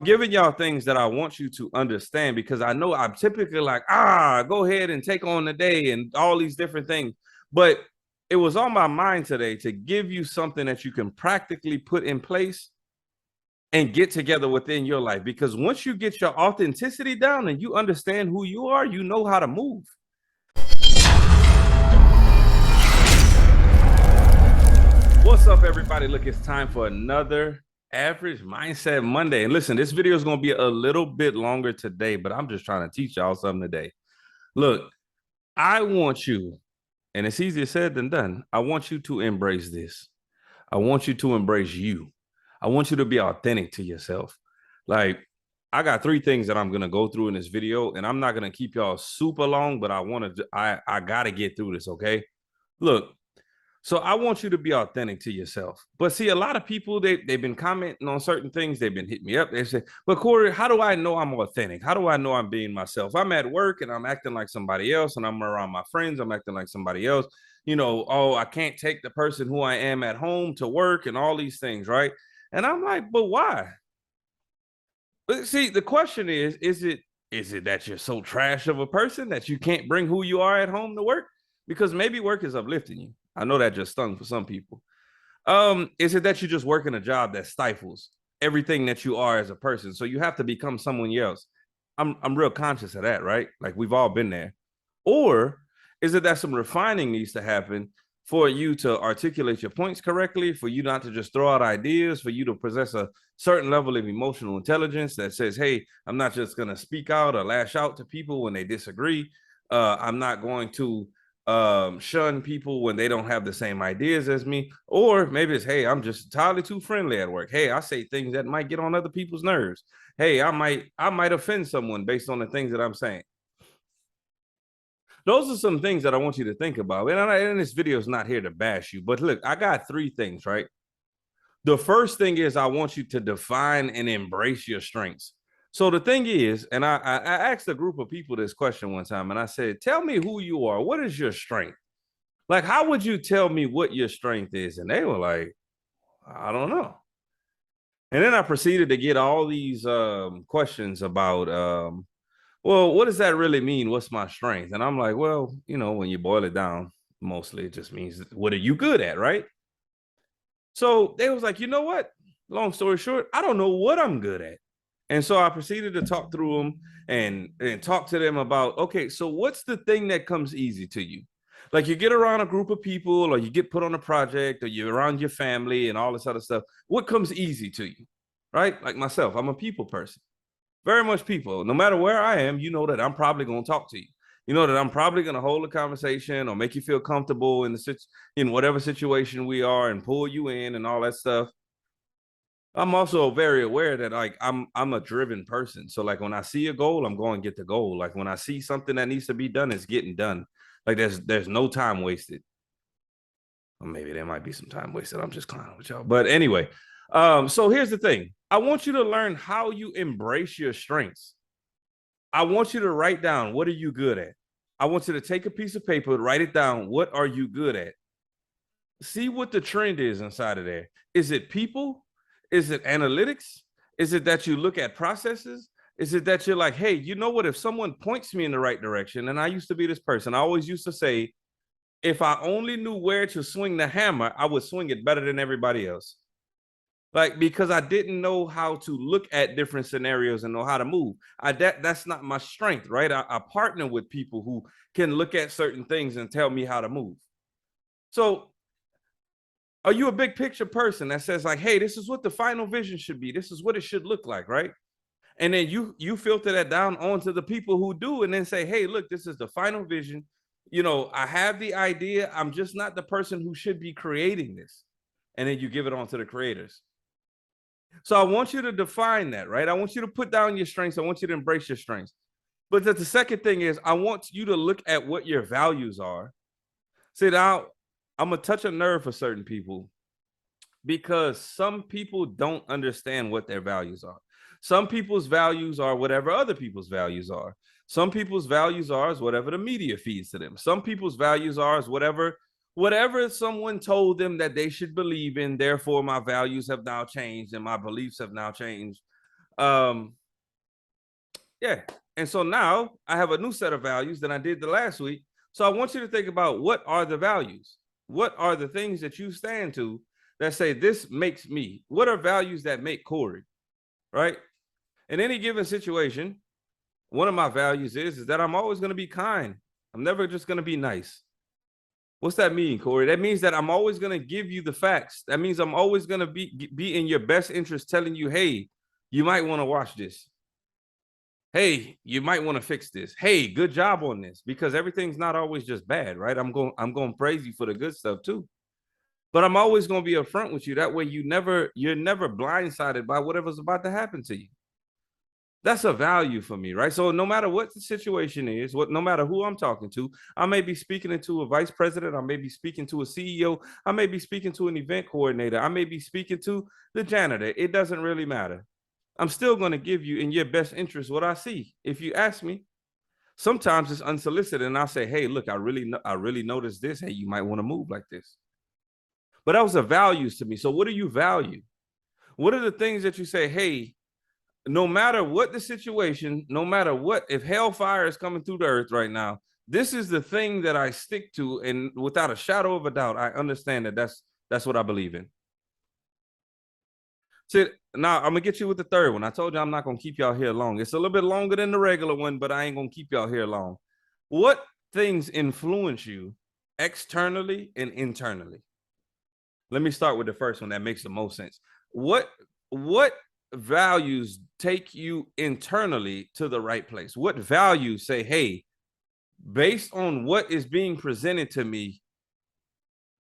giving y'all things that I want you to understand, because I know I'm typically like, go ahead and take on the day and all these different things. But it was on my mind today to give you something that you can practically put in place and get together within your life. Because once you get your authenticity down and you understand who you are, you know how to move. What's up, everybody? Look, it's time for another Average Mindset Monday. And listen, this video is going to be a little bit longer today, but I'm just trying to teach y'all something today. Look, I want you, and it's easier said than done, I want you to embrace this. I want you to embrace you. I want you to be authentic to yourself. Like, I got 3 things that I'm going to go through in this video, and I'm not going to keep y'all super long, but I got to get through this, okay? Look, so I want you to be authentic to yourself. But see, a lot of people, they've been commenting on certain things. They've been hitting me up. They say, but Corey, how do I know I'm authentic? How do I know I'm being myself? I'm at work and I'm acting like somebody else, and I'm around my friends, I'm acting like somebody else. Oh, I can't take the person who I am at home to work and all these things, right? And I'm like, but why? But see, the question is it that you're so trash of a person that you can't bring who you are at home to work? Because maybe work is uplifting you. I know that just stung for some people. Is it that you just work in a job that stifles everything that you are as a person? So you have to become someone else. I'm real conscious of that, right? Like, we've all been there. Or is it that some refining needs to happen for you to articulate your points correctly, for you not to just throw out ideas, for you to possess a certain level of emotional intelligence that says, hey, I'm not just going to speak out or lash out to people when they disagree. I'm not going to shun people when they don't have the same ideas as me. Or maybe it's, hey, I'm just entirely too friendly at work. Hey, I say things that might get on other people's nerves. Hey, I might offend someone based on the things that I'm saying. Those are some things that I want you to think about. And this video is not here to bash you, but look, I got 3 things, right? The first thing is, I want you to define and embrace your strengths. So the thing is, and I asked a group of people this question one time, and I said, tell me who you are. What is your strength? Like, how would you tell me what your strength is? And they were like, I don't know. And then I proceeded to get all these questions about, well, what does that really mean? What's my strength? And I'm like, well, when you boil it down, mostly it just means, what are you good at, right? So they was like, you know what? Long story short, I don't know what I'm good at. And so I proceeded to talk through them and talk to them about, okay, so what's the thing that comes easy to you? Like, you get around a group of people, or you get put on a project, or you're around your family and all this other stuff. What comes easy to you, right? Like myself, I'm a people person, very much people. No matter where I am, you know that I'm probably going to talk to you. You know that I'm probably going to hold a conversation or make you feel comfortable in whatever situation we are, and pull you in and all that stuff. I'm also very aware that, like, I'm a driven person. So, like, when I see a goal, I'm going to get the goal. Like, when I see something that needs to be done, it's getting done. Like, there's no time wasted. Or maybe there might be some time wasted. I'm just clowning with y'all. But anyway, so here's the thing. I want you to learn how you embrace your strengths. I want you to write down, what are you good at? I want you to take a piece of paper, write it down. What are you good at? See what the trend is inside of there. Is it people? Is it analytics? Is it that you look at processes? Is it that you're like, hey, you know what? If someone points me in the right direction, and I used to be this person, I always used to say, if I only knew where to swing the hammer, I would swing it better than everybody else. Like, because I didn't know how to look at different scenarios and know how to move. That's not my strength, right? I partner with people who can look at certain things and tell me how to move. So, are you a big picture person that says, like, hey, this is what the final vision should be, this is what it should look like, right? And then you filter that down onto the people who do, and then say, hey, look, this is the final vision. I have the idea, I'm just not the person who should be creating this. And then you give it on to the creators. So I want you to define that, right? I want you to put down your strengths. I want you to embrace your strengths. But the second thing is, I want you to look at what your values are. See, now I'm going to touch a nerve for certain people, because some people don't understand what their values are. Some people's values are whatever other people's values are. Some people's values are is whatever the media feeds to them. Some people's values are is whatever someone told them that they should believe in. Therefore, my values have now changed and my beliefs have now changed. Um, yeah. And so now I have a new set of values than I did the last week. So I want you to think about, what are the values? What are the things that you stand to that say this makes me? What are values that make Corey? Right? In any given situation, one of my values is that I'm always going to be kind. I'm never just going to be nice. What's that mean, Corey? That means that I'm always going to give you the facts. That means I'm always going to be in your best interest, telling you, hey, you might want to watch this. Hey, you might want to fix this. Hey, good job on this, because everything's not always just bad, right? I'm going to praise you for the good stuff too. But I'm always going to be upfront with you. That way you're never blindsided by whatever's about to happen to you. That's a value for me, right? So no matter what the situation is, no matter who I'm talking to, I may be speaking to a vice president, I may be speaking to a CEO, I may be speaking to an event coordinator, I may be speaking to the janitor. It doesn't really matter. I'm still going to give you in your best interest what I see. If you ask me, sometimes it's unsolicited, and I'll say, hey, look, I really noticed this. Hey, you might want to move like this. But that was a values to me. So what do you value? What are the things that you say, hey, no matter what the situation, no matter what, if hellfire is coming through the earth right now, this is the thing that I stick to, and without a shadow of a doubt, I understand that that's what I believe in. So now I'm gonna get you with the third one. I told you I'm not gonna keep y'all here long. It's a little bit longer than the regular one, but I ain't gonna keep y'all here long. What things influence you externally and internally? Let me start with the first one that makes the most sense. What values take you internally to the right place? What values say, hey, based on what is being presented to me,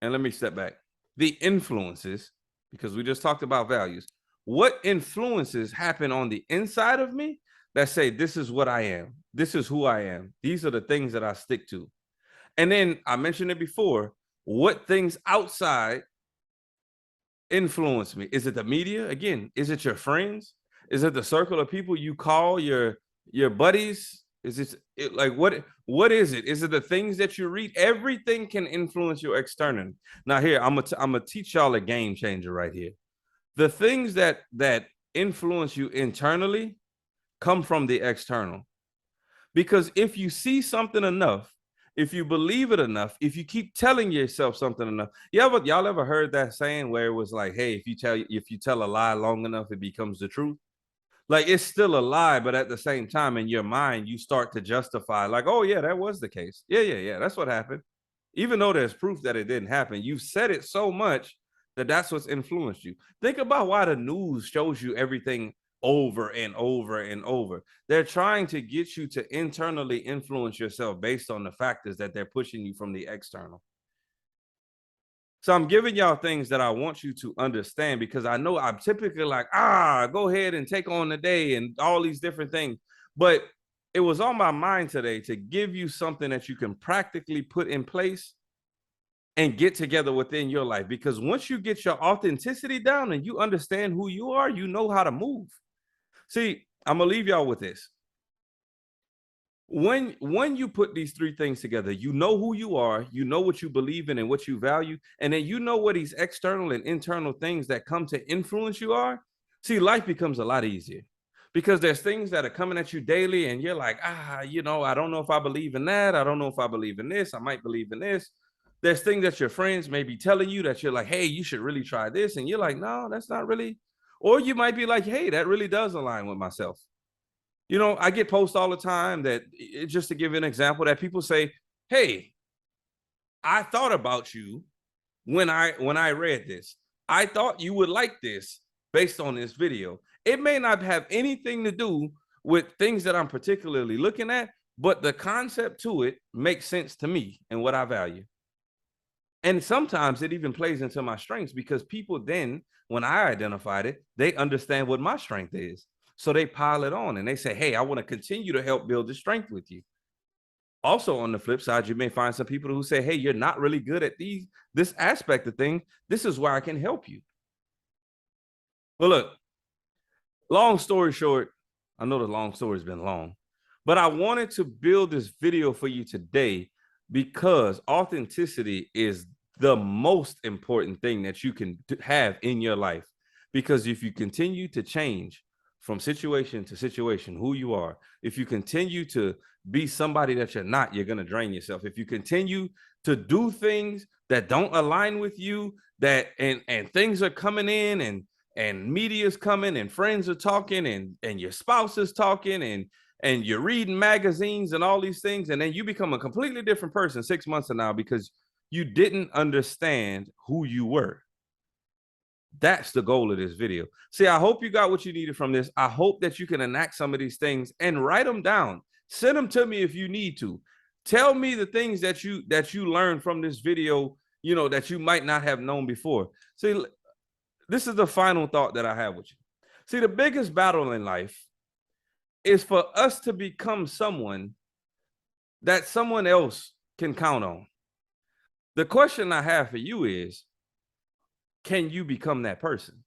and let me step back, the influences, because we just talked about values, what influences happen on the inside of me that say, this is what I am, this is who I am, these are the things that I stick to? And then I mentioned it before, what things outside influence me? Is it the media? Again, is it your friends? Is it the circle of people you call your buddies? Is it like what is it? Is it the things that you read? Everything can influence your external. Now here, I'm gonna teach y'all a game changer right here. The things that influence you internally come from the external. Because if you see something enough, if you believe it enough, if you keep telling yourself something enough, y'all ever heard that saying where it was like, hey, if you tell a lie long enough, it becomes the truth? Like, it's still a lie, but at the same time, in your mind, you start to justify, like, oh yeah, that was the case. Yeah, that's what happened. Even though there's proof that it didn't happen, you've said it so much that that's what's influenced you. Think about why the news shows you everything over and over and over. They're trying to get you to internally influence yourself based on the factors that they're pushing you from the external. So I'm giving y'all things that I want you to understand, because I know I'm typically like, go ahead and take on the day and all these different things. But it was on my mind today to give you something that you can practically put in place and get together within your life. Because once you get your authenticity down and you understand who you are, you know how to move. See, I'm gonna leave y'all with this. When you put these three things together, you know who you are, you know what you believe in and what you value, and then you know what these external and internal things that come to influence you are. See, life becomes a lot easier, because there's things that are coming at you daily and you're like, I don't know if I believe in that. I don't know if I believe in this. I might believe in this. There's things that your friends may be telling you that you're like, hey, you should really try this, and you're like, no, that's not really. Or you might be like, hey, that really does align with myself. I get posts all the time that, just to give an example, that people say, hey, I thought about you when I read this. I thought you would like this based on this video. It may not have anything to do with things that I'm particularly looking at, but the concept to it makes sense to me and what I value. And sometimes it even plays into my strengths, because people then, when I identified it, they understand what my strength is. So they pile it on and they say, hey, I want to continue to help build the strength with you. Also, on the flip side, you may find some people who say, hey, you're not really good at this aspect of things. This is where I can help you. Well, look, long story short, I know the long story's been long, but I wanted to build this video for you today because authenticity is the most important thing that you can have in your life. Because if you continue to change from situation to situation who you are. If you continue to be somebody that you're not, you're going to drain yourself. If you continue to do things that don't align with you, that and things are coming in and media's coming and friends are talking and your spouse is talking and you're reading magazines and all these things, and then you become a completely different person 6 months from now because you didn't understand who you were. That's the goal of this video. See, I hope you got what you needed from this. I hope that you can enact some of these things and write them down. Send them to me if you need to. Tell me the things that you learned from this video, that you might not have known before. See, this is the final thought that I have with you. See, the biggest battle in life is for us to become someone that someone else can count on. The question I have for you is, can you become that person?